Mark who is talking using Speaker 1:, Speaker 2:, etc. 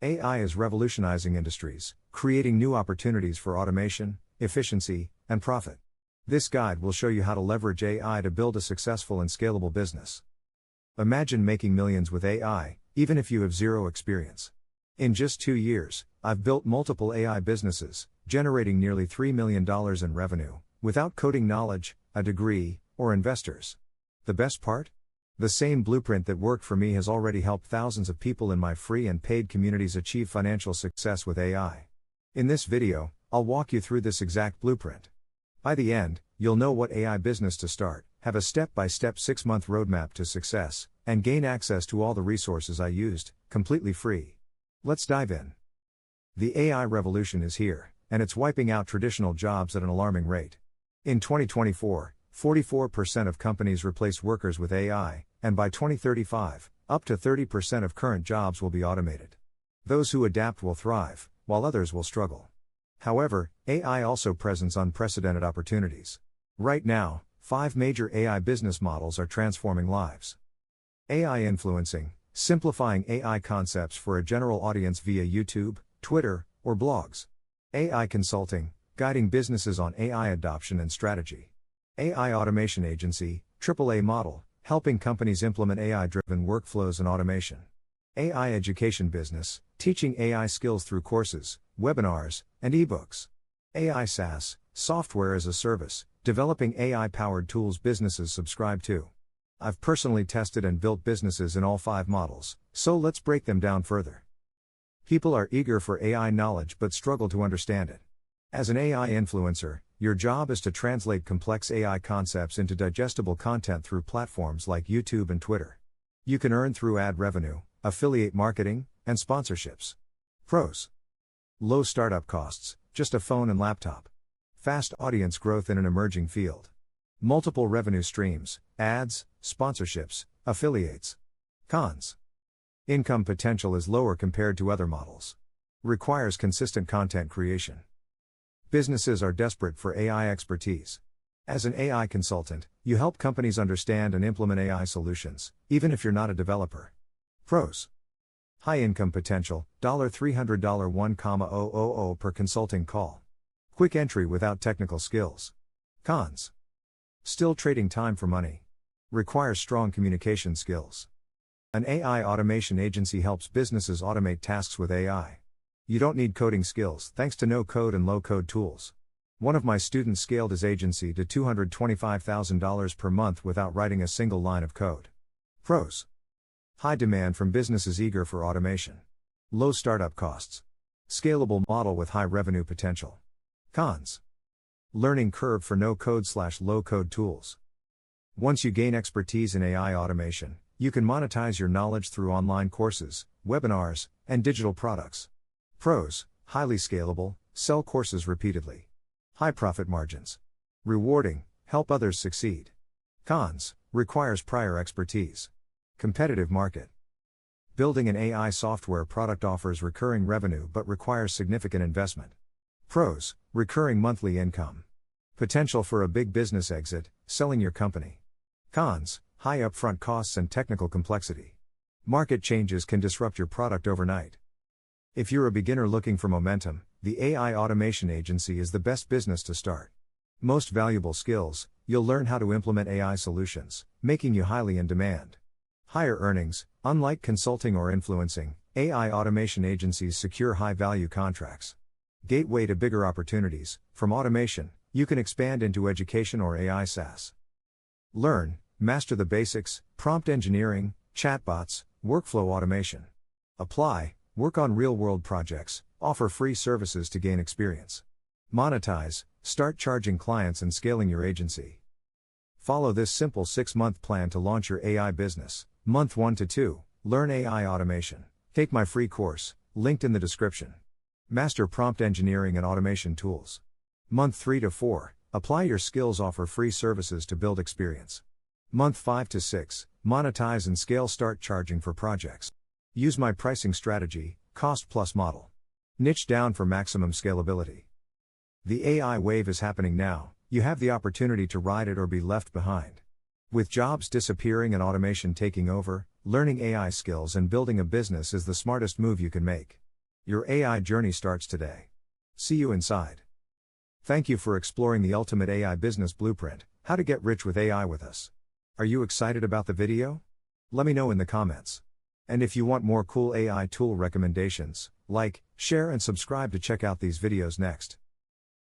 Speaker 1: AI is revolutionizing industries, creating new opportunities for automation, efficiency, and profit. This guide will show you how to leverage AI to build a successful and scalable business. Imagine making millions with AI, even if you have zero experience. In just 2 years, I've built multiple AI businesses, generating nearly $3 million in revenue, without coding knowledge, a degree, or investors. The best part? The same blueprint that worked for me has already helped thousands of people in my free and paid communities achieve financial success with AI. In this video, I'll walk you through this exact blueprint. By the end, you'll know what AI business to start, have a step-by-step 6-month roadmap to success, and gain access to all the resources I used, completely free. Let's dive in. The AI revolution is here, and it's wiping out traditional jobs at an alarming rate. In 2024, 44% of companies replace workers with AI, and by 2035, up to 30% of current jobs will be automated. Those who adapt will thrive, while others will struggle. However, AI also presents unprecedented opportunities. Right now, 5 major AI business models are transforming lives. AI influencing, simplifying AI concepts for a general audience via YouTube, Twitter, or blogs. AI consulting, guiding businesses on AI adoption and strategy. AI automation agency, AAA Model, helping companies implement AI-driven workflows and automation. AI education business, teaching AI skills through courses, webinars, and eBooks. AISaaS, software as a service, developing AI-powered tools businesses subscribe to. I've personally tested and built businesses in all 5 models, so let's break them down further. People are eager for AI knowledge but struggle to understand it. As an AI influencer, your job is to translate complex AI concepts into digestible content through platforms like YouTube and Twitter. You can earn through ad revenue, affiliate marketing, and sponsorships. Pros: low startup costs, just a phone and laptop. Fast audience growth in an emerging field. Multiple revenue streams, ads, sponsorships, affiliates. Cons: income potential is lower compared to other models. Requires consistent content creation. Businesses are desperate for AI expertise. As an AI consultant, you help companies understand and implement AI solutions, even if you're not a developer. Pros: high income potential, $300 $1,000 per consulting call. Quick entry without technical skills. Cons: still trading time for money. Requires strong communication skills. An AI automation agency helps businesses automate tasks with AI. You don't need coding skills thanks to no-code and low-code tools. One of my students scaled his agency to $225,000 per month without writing a single line of code. Pros: high demand from businesses eager for automation. Low startup costs. Scalable model with high revenue potential. Cons: learning curve for no-code/low-code tools. Once you gain expertise in AI automation, you can monetize your knowledge through online courses, webinars, and digital products. Pros: highly scalable, sell courses repeatedly. High profit margins. Rewarding, help others succeed. Cons: requires prior expertise. Competitive market. Building an AI software product offers recurring revenue but requires significant investment. Pros: recurring monthly income. Potential for a big business exit, selling your company. Cons: high upfront costs and technical complexity. Market changes can disrupt your product overnight. If you're a beginner looking for momentum, the AI automation agency is the best business to start. Most valuable skills: you'll learn how to implement AI solutions, making you highly in demand. Higher earnings: unlike consulting or influencing, AI automation agencies secure high-value contracts. Gateway to bigger opportunities: from automation, you can expand into education or AI SaaS. Learn, master the basics: prompt engineering, chatbots, workflow automation. Apply, work on real-world projects, offer free services to gain experience. Monetize, start charging clients and scaling your agency. Follow this simple 6-month plan to launch your AI business. Month 1 to 2, learn AI automation. Take my free course, linked in the description. Master prompt engineering and automation tools. Month 3 to 4, apply your skills, offer free services to build experience. Month 5 to 6, monetize and scale, start charging for projects. Use my pricing strategy, cost plus model. Niche down for maximum scalability. The AI wave is happening now, you have the opportunity to ride it or be left behind. With jobs disappearing and automation taking over, learning AI skills and building a business is the smartest move you can make. Your AI journey starts today. See you inside. Thank you for exploring the ultimate AI business blueprint, how to get rich with AI with us. Are you excited about the video? Let me know in the comments. And if you want more cool AI tool recommendations, like, share and subscribe to check out these videos next.